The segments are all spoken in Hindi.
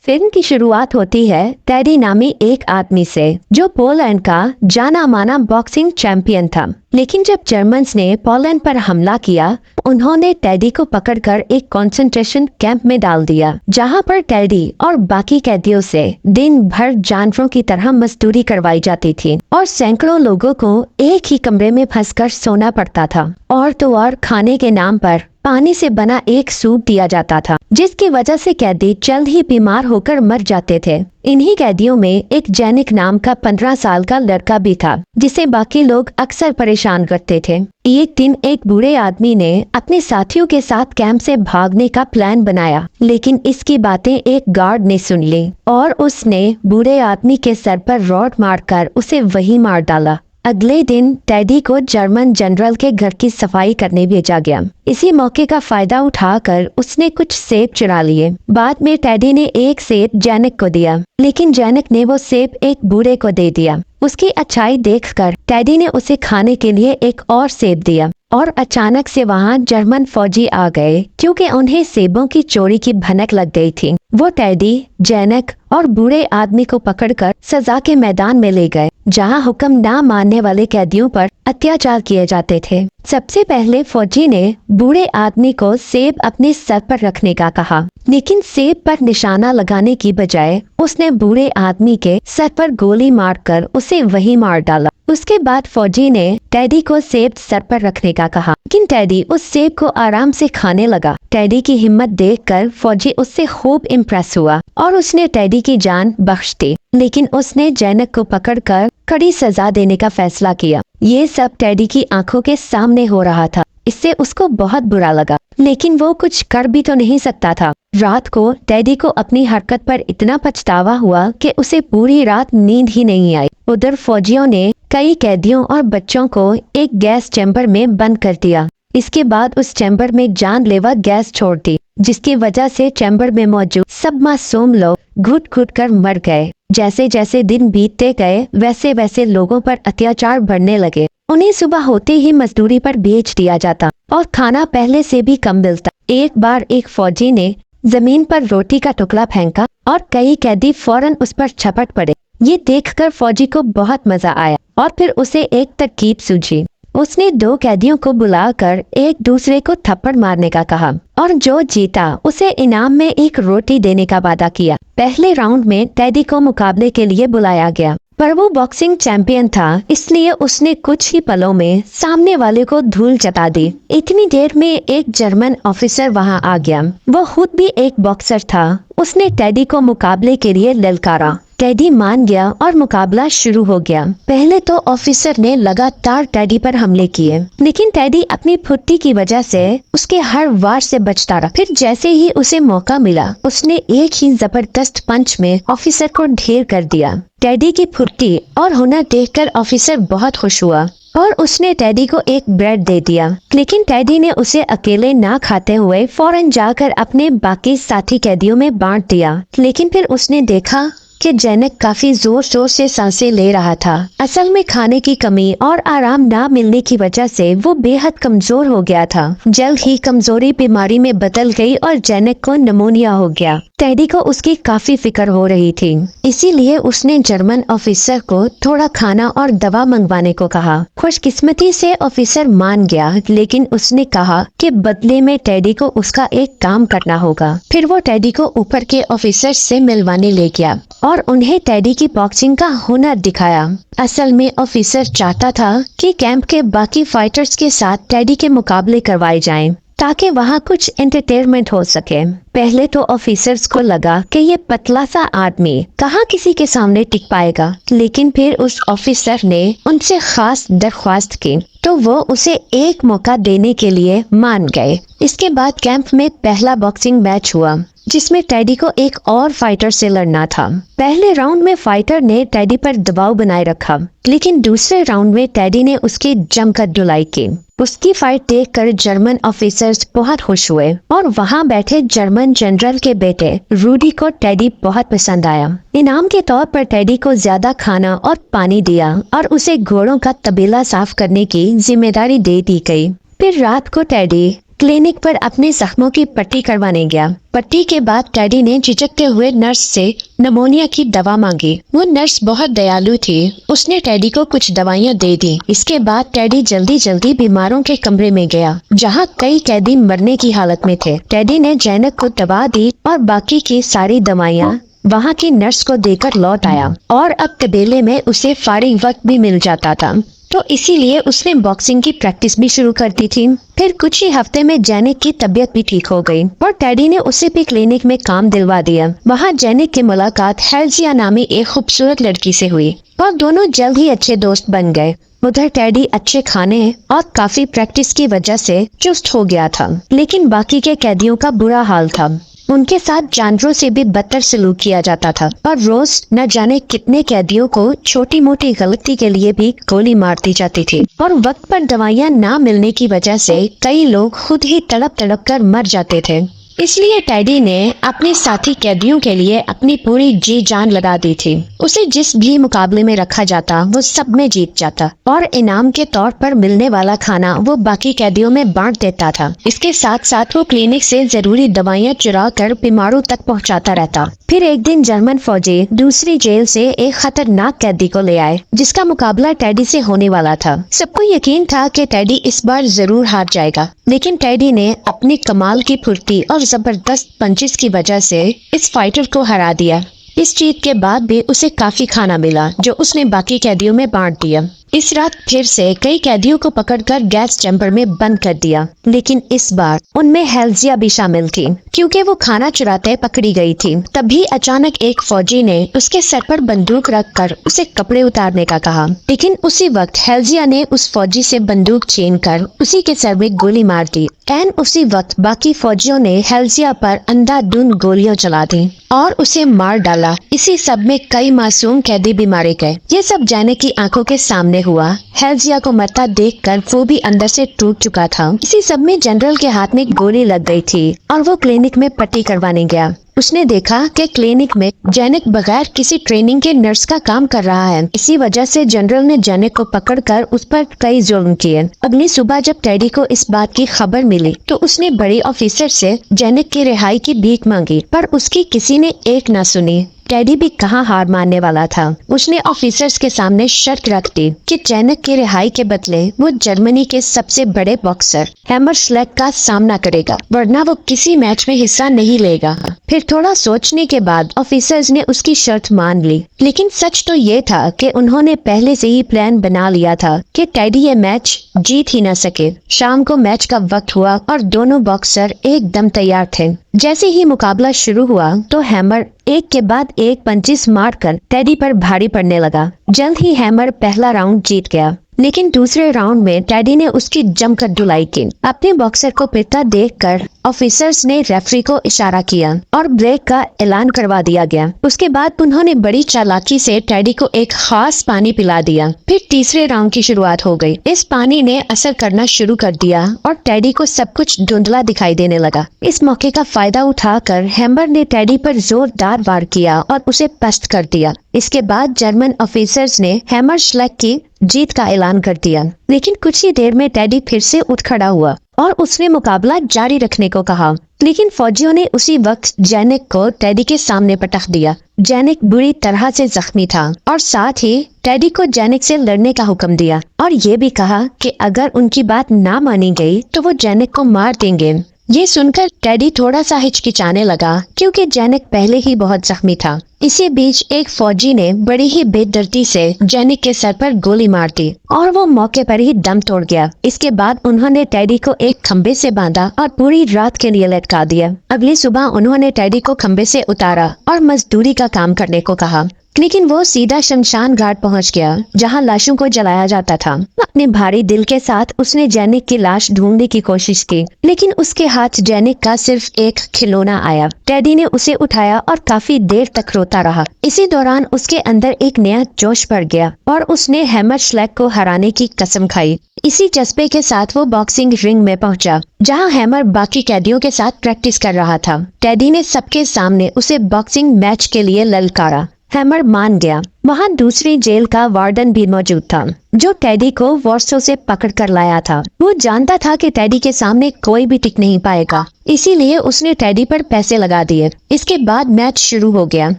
फिल्म की शुरुआत होती है टेडी नामी एक आदमी से जो पोलैंड का जाना माना बॉक्सिंग चैंपियन था। लेकिन जब जर्मन्स ने पोलैंड पर हमला किया, उन्होंने टेडी को पकड़कर एक कंसंट्रेशन कैंप में डाल दिया, जहां पर टेडी और बाकी कैदियों से दिन भर जानवरों की तरह मजदूरी करवाई जाती थी और सैकड़ों लोगों को एक ही कमरे में फंसकर सोना पड़ता था। और तो और खाने के नाम पर पानी से बना एक सूप दिया जाता था, जिसकी वजह से कैदी जल्द ही बीमार होकर मर जाते थे। इन्हीं कैदियों में एक जैनिक नाम का 15 साल का लड़का भी था, जिसे बाकी लोग अक्सर परेशान करते थे। एक दिन एक बूढ़े आदमी ने अपने साथियों के साथ कैंप से भागने का प्लान बनाया, लेकिन इसकी बातें एक गार्ड ने सुन ली और उसने बूढ़े आदमी के सर पर रॉड मारकर उसे वहीं मार डाला। अगले दिन टेडी को जर्मन जनरल के घर की सफाई करने भेजा गया। इसी मौके का फायदा उठाकर उसने कुछ सेब चुरा लिए। बाद में टेडी ने एक सेब जैनिक को दिया, लेकिन जैनिक ने वो सेब एक बूढ़े को दे दिया। उसकी अच्छाई देखकर टेडी ने उसे खाने के लिए एक और सेब दिया और अचानक से वहां जर्मन फौजी आ गए, क्योंकि उन्हें सेबों की चोरी की भनक लग गई थी। वो टेडी, जैनिक और बूढ़े आदमी को पकड़कर सजा के मैदान में ले गए, जहां हुक्म ना मानने वाले कैदियों पर अत्याचार किए जाते थे। सबसे पहले फौजी ने बूढ़े आदमी को सेब अपने सर पर रखने का कहा, लेकिन सेब पर निशाना लगाने की बजाय उसने बूढ़े आदमी के सर पर गोली मारकर उसे वहीं मार डाला। उसके बाद फौजी ने टेडी को सेब सर पर रखने का कहा, लेकिन टेडी उस सेब को आराम से खाने लगा। टेडी की हिम्मत देखकर फौजी उससे खूब इम्प्रेस हुआ और उसने टेडी की जान बख्श दी, लेकिन उसने जैनिक को पकड़कर कड़ी सजा देने का फैसला किया। ये सब टेडी की आंखों के सामने हो रहा था। इससे उसको बहुत बुरा लगा, लेकिन वो कुछ कर भी तो नहीं सकता था। रात को टेडी को अपनी हरकत पर इतना पछतावा हुआ कि उसे पूरी रात नींद ही नहीं आई। उधर फौजियों ने कई कैदियों और बच्चों को एक गैस चैम्बर में बंद कर दिया। इसके बाद उस चैम्बर में जानलेवा गैस छोड़ दी, जिसकी वजह से चैम्बर में मौजूद सब मासूम लोग घुट घुट कर मर गए। जैसे जैसे दिन बीतते गए, वैसे वैसे लोगों पर अत्याचार बढ़ने लगे। उन्हें सुबह होते ही मजदूरी पर भेज दिया जाता और खाना पहले से भी कम मिलता। एक बार एक फौजी ने जमीन पर रोटी का टुकड़ा फेंका और कई कैदी फौरन उस पर झपट पड़े। ये देखकर फौजी को बहुत मजा आया और फिर उसे एक तरकीब सूझी। उसने 2 कैदियों को बुलाकर एक दूसरे को थप्पड़ मारने का कहा और जो जीता उसे इनाम में एक रोटी देने का वादा किया। पहले राउंड में टेडी को मुकाबले के लिए बुलाया गया, पर वो बॉक्सिंग चैंपियन था, इसलिए उसने कुछ ही पलों में सामने वाले को धूल चटा दी। इतनी देर में एक जर्मन ऑफिसर वहां आ गया। वो खुद भी एक बॉक्सर था। उसने टेडी को मुकाबले के लिए ललकारा। टेडी मान गया और मुकाबला शुरू हो गया। पहले तो ऑफिसर ने लगातार टेडी पर हमले किए, लेकिन टेडी अपनी फुर्ती की वजह से उसके हर वार से बचता रहा। फिर जैसे ही उसे मौका मिला, उसने एक ही जबरदस्त पंच में ऑफिसर को ढेर कर दिया। टेडी की फुर्ती और हुनर देखकर ऑफिसर बहुत खुश हुआ और उसने टेडी को एक ब्रेड दे दिया, लेकिन टेडी ने उसे अकेले ना खाते हुए फौरन जाकर अपने बाकी साथी कैदियों में बांट दिया। लेकिन फिर उसने देखा कि जैनिक काफी जोर शोर से सांसें ले रहा था। असल में खाने की कमी और आराम ना मिलने की वजह से वो बेहद कमजोर हो गया था। जल्द ही कमजोरी बीमारी में बदल गई और जैनिक को निमोनिया हो गया। टेडी को उसकी काफी फिक्र हो रही थी, इसीलिए उसने जर्मन ऑफिसर को थोड़ा खाना और दवा मंगवाने को कहा। खुशकिस्मती से ऑफिसर मान गया, लेकिन उसने कहा कि बदले में टेडी को उसका एक काम करना होगा। फिर वो टेडी को ऊपर के ऑफिसर से मिलवाने ले गया और उन्हें टेडी की बॉक्सिंग का हुनर दिखाया। असल में ऑफिसर चाहता था कि कैंप के बाकी फाइटर्स के साथ टेडी के मुकाबले करवाए जाएं, ताकि वहाँ कुछ एंटरटेनमेंट हो सके। पहले तो ऑफिसर्स को लगा कि ये पतला सा आदमी कहाँ किसी के सामने टिक पाएगा, लेकिन फिर उस ऑफिसर ने उनसे खास दरख्वास्त की, तो वो उसे एक मौका देने के लिए मान गए। इसके बाद कैंप में पहला बॉक्सिंग मैच हुआ, जिसमें टेडी को एक और फाइटर से लड़ना था। पहले राउंड में फाइटर ने टेडी पर दबाव बनाए रखा, लेकिन दूसरे राउंड में टेडी ने उसकी जमकर धुलाई की। उसकी फाइट देखकर जर्मन ऑफिसर्स बहुत खुश हुए और वहां बैठे जर्मन जनरल के बेटे रूडी को टेडी बहुत पसंद आया। इनाम के तौर पर टेडी को ज्यादा खाना और पानी दिया और उसे घोड़ों का तबेला साफ करने की जिम्मेदारी दे दी गई। फिर रात को टेडी क्लिनिक पर अपने जख्मों की पट्टी करवाने गया। पट्टी के बाद टेडी ने झिझकते हुए नर्स से निमोनिया की दवा मांगी। वो नर्स बहुत दयालु थी, उसने टेडी को कुछ दवाइयाँ दे दी। इसके बाद टेडी जल्दी जल्दी बीमारों के कमरे में गया, जहाँ कई कैदी मरने की हालत में थे। टेडी ने जैनक को दवा दी और बाकी की सारी दवाइयाँ वहाँ की नर्स को देकर लौट आया। और अब तबेले में उसे फारिग वक्त भी मिल जाता था, तो इसीलिए उसने बॉक्सिंग की प्रैक्टिस भी शुरू कर दी थी। फिर कुछ ही हफ्ते में जैनिक की तबीयत भी ठीक हो गई और टेडी ने उसे भी क्लिनिक में काम दिलवा दिया। वहाँ जैनिक की मुलाकात हेल्जिया नामी एक खूबसूरत लड़की से हुई और दोनों जल्द ही अच्छे दोस्त बन गए। उधर टेडी अच्छे खाने और काफी प्रैक्टिस की वजह से चुस्त हो गया था, लेकिन बाकी के कैदियों का बुरा हाल था। उनके साथ जानवरों से भी बदतर सलूक किया जाता था और रोज न जाने कितने कैदियों को छोटी मोटी गलती के लिए भी गोली मार दी जाती थी। और वक्त पर दवाइयाँ ना मिलने की वजह से कई लोग खुद ही तड़प तड़प कर मर जाते थे। इसलिए टेडी ने अपने साथी कैदियों के लिए अपनी पूरी जी जान लगा दी थी। उसे जिस भी मुकाबले में रखा जाता वो सब में जीत जाता और इनाम के तौर पर मिलने वाला खाना वो बाकी कैदियों में बांट देता था। इसके साथ साथ वो क्लिनिक से जरूरी दवाइयाँ चुरा कर बीमारों तक पहुँचाता रहता। फिर एक दिन जर्मन फौजी दूसरी जेल से एक खतरनाक कैदी को ले आए, जिसका मुकाबला टेडी से होने वाला था। सबको यकीन था कि टेडी इस बार जरूर हार जाएगा, लेकिन टेडी ने अपनी कमाल की फुर्ती और जबरदस्त पंचेस की वजह से इस फाइटर को हरा दिया। इस जीत के बाद भी उसे काफी खाना मिला, जो उसने बाकी कैदियों में बांट दिया। इस रात फिर से कई कैदियों को पकड़कर गैस चैम्बर में बंद कर दिया, लेकिन इस बार उनमें हेल्जिया भी शामिल थी, क्योंकि वो खाना चुराते पकड़ी गई थी। तभी अचानक एक फौजी ने उसके सर पर बंदूक रखकर उसे कपड़े उतारने का कहा, लेकिन उसी वक्त हेल्जिया ने उस फौजी से बंदूक छीनकर उसी के सर में गोली मार दी। एन उसी वक्त बाकी फौजियों ने हेल्जिया पर अंधाधुंध गोलियां चला दी और उसे मार डाला। इसी सब में कई मासूम कैदी भी मारे गए। ये सब जैनिक की आंखों के सामने हुआ। हेल्जिया को मरता देखकर वो भी अंदर से टूट चुका था। इसी सब में जनरल के हाथ में गोली लग गई थी और वो क्लिनिक में पट्टी करवाने गया। उसने देखा कि क्लिनिक में जैनिक बगैर किसी ट्रेनिंग के नर्स का काम कर रहा है। इसी वजह से जनरल ने जैनिक को पकड़कर उस पर कई जुल्म किए। अगली सुबह जब टेडी को इस बात की खबर मिली तो उसने बड़ी ऑफिसर से जैनिक की रिहाई की भीख मांगी, पर उसकी किसी ने एक न सुनी। टेडी भी कहाँ हार मानने वाला था। उसने ऑफिसर्स के सामने शर्त रख दी कि जैनिक की रिहाई के बदले वो जर्मनी के सबसे बड़े बॉक्सर हैमरस्लैग का सामना करेगा, वरना वो किसी मैच में हिस्सा नहीं लेगा। फिर थोड़ा सोचने के बाद ऑफिसर्स ने उसकी शर्त मान ली, लेकिन सच तो ये था कि उन्होंने पहले से ही प्लान बना लिया था कि टेडी ये मैच जीत ही न सके। शाम को मैच का वक्त हुआ और दोनों बॉक्सर एकदम तैयार थे। जैसे ही मुकाबला शुरू हुआ तो हैमर एक के बाद एक पंचेस मारकर टेडी पर भारी पड़ने लगा। जल्द ही हैमर पहला राउंड जीत गया, लेकिन दूसरे राउंड में टेडी ने उसकी जमकर धुलाई की। अपने बॉक्सर को पिटता देखकर ऑफिसर्स ने रेफरी को इशारा किया और ब्रेक का ऐलान करवा दिया गया। उसके बाद उन्होंने बड़ी चालाकी से टेडी को एक खास पानी पिला दिया। फिर तीसरे राउंड की शुरुआत हो गई। इस पानी ने असर करना शुरू कर दिया और टेडी को सब कुछ धुंधला दिखाई देने लगा। इस मौके का फायदा उठाकर हैमर ने टेडी पर जोरदार वार किया और उसे पस्त कर दिया। इसके बाद जर्मन ऑफिसर्स ने हैमरस्लैग की जीत का ऐलान कर दिया, लेकिन कुछ ही देर में टेडी फिर से उठ खड़ा हुआ और उसने मुकाबला जारी रखने को कहा, लेकिन फौजियों ने उसी वक्त जैनिक को टेडी के सामने पटक दिया। जैनिक बुरी तरह से जख्मी था और साथ ही टेडी को जैनिक से लड़ने का हुक्म दिया और ये भी कहा कि अगर उनकी बात ना मानी गई तो वो जैनिक को मार देंगे। ये सुनकर टेडी थोड़ा सा हिचकिचाने लगा, क्योंकि जैनिक पहले ही बहुत जख्मी था। इसी बीच एक फौजी ने बड़ी ही बेदर्दी से जैनिक के सर पर गोली मार दी और वो मौके पर ही दम तोड़ गया। इसके बाद उन्होंने टेडी को एक खंबे से बांधा और पूरी रात के लिए लटका दिया। अगली सुबह उन्होंने टेडी को खंबे से उतारा और मजदूरी का काम करने को कहा, लेकिन वो सीधा शमशान घाट पहुंच गया, जहां लाशों को जलाया जाता था। अपने भारी दिल के साथ उसने जैनिक की लाश ढूंढने की कोशिश की, लेकिन उसके हाथ जैनिक का सिर्फ एक खिलौना आया। टेडी ने उसे उठाया और काफी देर तक रोता रहा। इसी दौरान उसके अंदर एक नया जोश भर गया और उसने हैमरस्लैग को हराने की कसम खाई। इसी जज्बे के साथ वो बॉक्सिंग रिंग में पहुंचा, जहां हैमर बाकी कैदियों के साथ प्रैक्टिस कर रहा था। टेडी ने सबके सामने उसे बॉक्सिंग मैच के लिए ललकारा। हैमर मान गया। वहाँ दूसरी जेल का वार्डन भी मौजूद था, जो टेडी को वॉर्सो से पकड़ कर लाया था। वो जानता था कि टेडी के सामने कोई भी टिक नहीं पाएगा, इसीलिए उसने टेडी पर पैसे लगा दिए। इसके बाद मैच शुरू हो गया।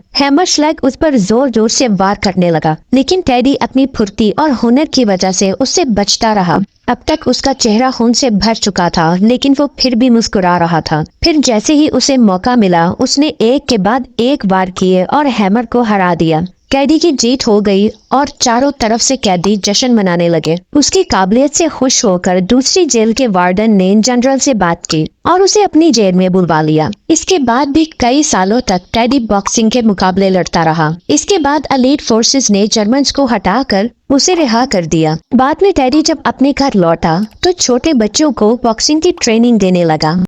हैमरस्लैग उस पर जोर जोर से वार करने लगा, लेकिन टेडी अपनी फुर्ती और हुनर की वजह से उससे बचता रहा। अब तक उसका चेहरा खून से भर चुका था, लेकिन वो फिर भी मुस्कुरा रहा था। फिर जैसे ही उसे मौका मिला, उसने एक के बाद एक वार किए और हैमर को हरा दिया। कैदी की जीत हो गई और चारों तरफ से कैदी जश्न मनाने लगे। उसकी काबिलियत से खुश होकर दूसरी जेल के वार्डन ने जनरल से बात की और उसे अपनी जेल में बुलवा लिया। इसके बाद भी कई सालों तक टेडी बॉक्सिंग के मुकाबले लड़ता रहा। इसके बाद एलीट फोर्सेस ने जर्मन्स को हटाकर उसे रिहा कर दिया। बाद में टेडी जब अपने घर लौटा तो छोटे बच्चों को बॉक्सिंग की ट्रेनिंग देने लगा।